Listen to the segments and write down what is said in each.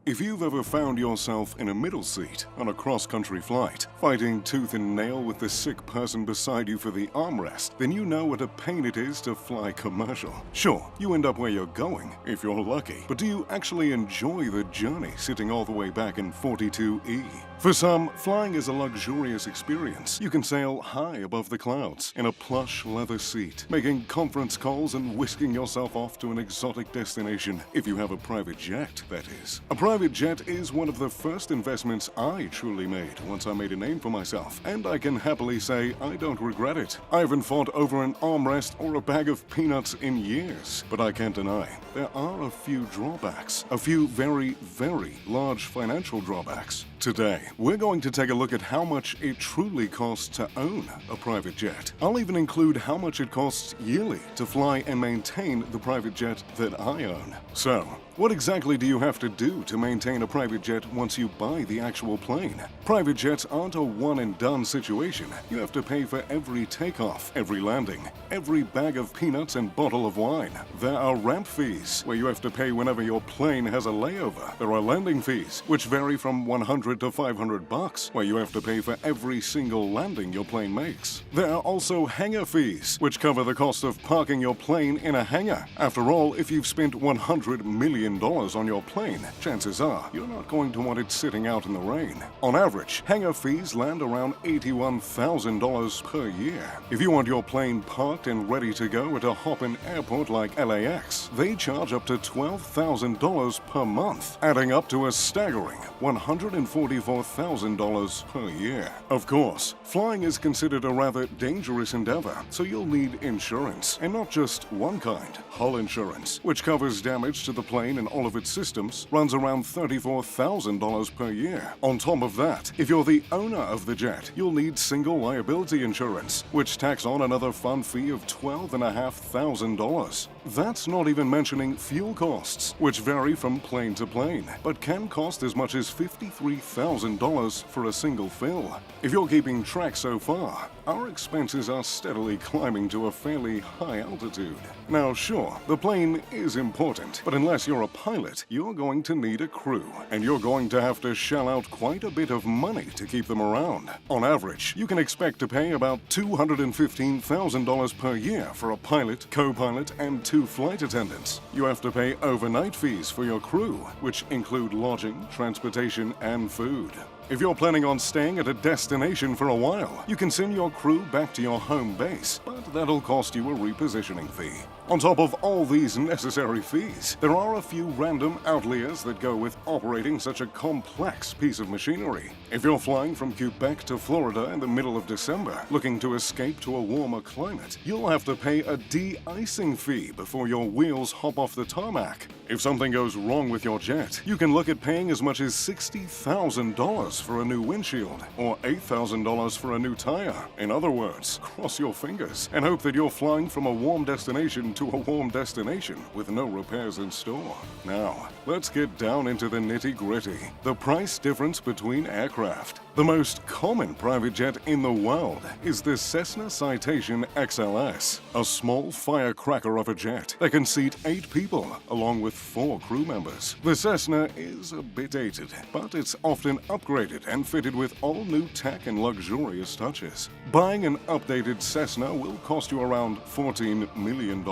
If you've ever found yourself in a middle seat on a cross-country flight, fighting tooth and nail with the sick person beside you for the armrest, then you know what a pain it is to fly commercial. Sure, you end up where you're going, if you're lucky, but do you actually enjoy the journey sitting all the way back in 42E? For some, flying is a luxurious experience. You can sail high above the clouds in a plush leather seat, making conference calls and whisking yourself off to an exotic destination, if you have a private jet, that is. A private jet is one of the first investments I truly made once I made a name for myself, and I can happily say I don't regret it. I haven't fought over an armrest or a bag of peanuts in years, but I can't deny there are a few drawbacks, a few very, very large financial drawbacks. Today, we're going to take a look at how much it truly costs to own a private jet. I'll even include how much it costs yearly to fly and maintain the private jet that I own. So, what exactly do you have to do to maintain a private jet once you buy the actual plane? Private jets aren't a one-and-done situation. You have to pay for every takeoff, every landing, every bag of peanuts and bottle of wine. There are ramp fees, where you have to pay whenever your plane has a layover. There are landing fees, which vary from $100 to $500, where you have to pay for every single landing your plane makes. There are also hangar fees, which cover the cost of parking your plane in a hangar. After all, if you've spent $100 million on your plane, chances are you're not going to want it sitting out in the rain. On average, hangar fees land around $81,000 per year. If you want your plane parked and ready to go at a hop-in airport like LAX, they charge up to $12,000 per month, adding up to a staggering $144,000 per year. Of course, flying is considered a rather dangerous endeavor, so you'll need insurance, and not just one kind. Hull insurance, which covers damage to the plane and all of its systems, runs around $34,000 per year. On top of that, if you're the owner of the jet, you'll need single liability insurance, which tacks on another fun fee of $12,500. That's not even mentioning fuel costs, which vary from plane to plane, but can cost as much as $53,000 for a single fill. If you're keeping track so far, our expenses are steadily climbing to a fairly high altitude. Now sure, the plane is important, but unless you're a pilot, you're going to need a crew, and you're going to have to shell out quite a bit of money to keep them around. On average, you can expect to pay about $215,000 per year for a pilot, co-pilot, and 2 flight attendants. You have to pay overnight fees for your crew, which include lodging, transportation, and food. If you're planning on staying at a destination for a while, you can send your crew back to your home base, but that'll cost you a repositioning fee. On top of all these necessary fees, there are a few random outliers that go with operating such a complex piece of machinery. If you're flying from Quebec to Florida in the middle of December, looking to escape to a warmer climate, you'll have to pay a de-icing fee before your wheels hop off the tarmac. If something goes wrong with your jet, you can look at paying as much as $60,000 for a new windshield, or $8,000 for a new tire. In other words, cross your fingers and hope that you're flying from a warm destination to a warm destination with no repairs in store. Now, let's get down into the nitty-gritty, the price difference between aircraft. The most common private jet in the world is the Cessna Citation XLS, a small firecracker of a jet that can seat 8 people along with 4 crew members. The Cessna is a bit dated, but it's often upgraded and fitted with all new tech and luxurious touches. Buying an updated Cessna will cost you around $14 million.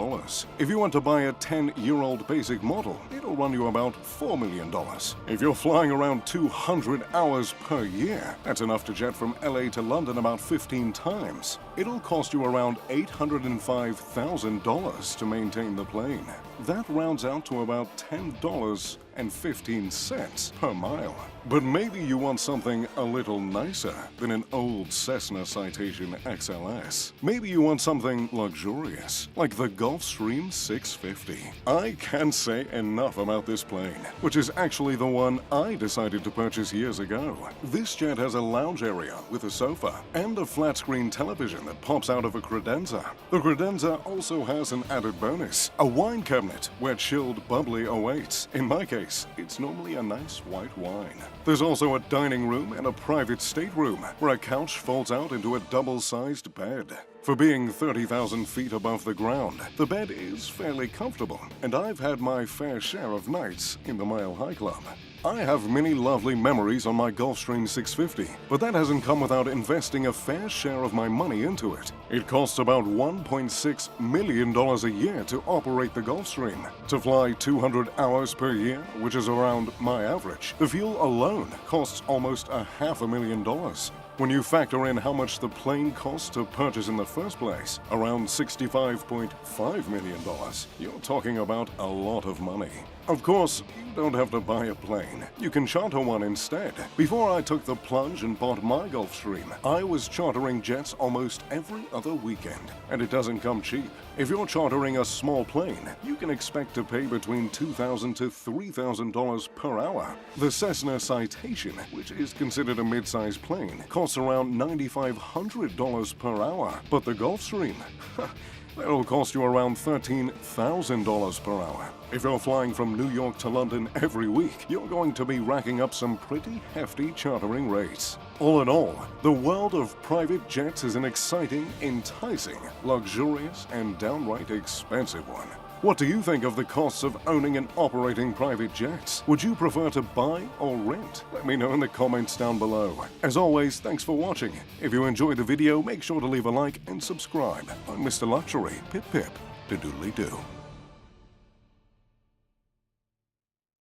If you want to buy a 10-year-old basic model, it'll run you about $4 million. If you're flying around 200 hours per year, that's enough to jet from LA to London about 15 times. It'll cost you around $805,000 to maintain the plane. That rounds out to about $10.15 per mile. But maybe you want something a little nicer than an old Cessna Citation XLS. Maybe you want something luxurious, like the Gulfstream 650. I can't say enough about this plane, which is actually the one I decided to purchase years ago. This jet has a lounge area with a sofa and a flat-screen television that pops out of a credenza. The credenza also has an added bonus, a wine cabinet where chilled bubbly awaits. In my case, it's normally a nice white wine. There's also a dining room and a private stateroom where a couch folds out into a double-sized bed. For being 30,000 feet above the ground, the bed is fairly comfortable, and I've had my fair share of nights in the Mile High Club. I have many lovely memories on my Gulfstream 650, but that hasn't come without investing a fair share of my money into it. It costs about $1.6 million a year to operate the Gulfstream. To fly 200 hours per year, which is around my average, the fuel alone costs almost $500,000. When you factor in how much the plane costs to purchase in the first place, around $65.5 million, you're talking about a lot of money. Of course, you don't have to buy a plane. You can charter one instead. Before I took the plunge and bought my Gulfstream, I was chartering jets almost every other weekend, and it doesn't come cheap. If you're chartering a small plane, you can expect to pay between $2,000 to $3,000 per hour. The Cessna Citation, which is considered a mid-sized plane, costs around $9,500 per hour, but the Gulfstream, that'll cost you around $13,000 per hour. If you're flying from New York to London every week, you're going to be racking up some pretty hefty chartering rates. All in all, the world of private jets is an exciting, enticing, luxurious, and downright expensive one. What do you think of the costs of owning and operating private jets? Would you prefer to buy or rent? Let me know in the comments down below. As always, thanks for watching. If you enjoyed the video, make sure to leave a like and subscribe. I'm Mr. Luxury. Pip pip, to doodly-doo.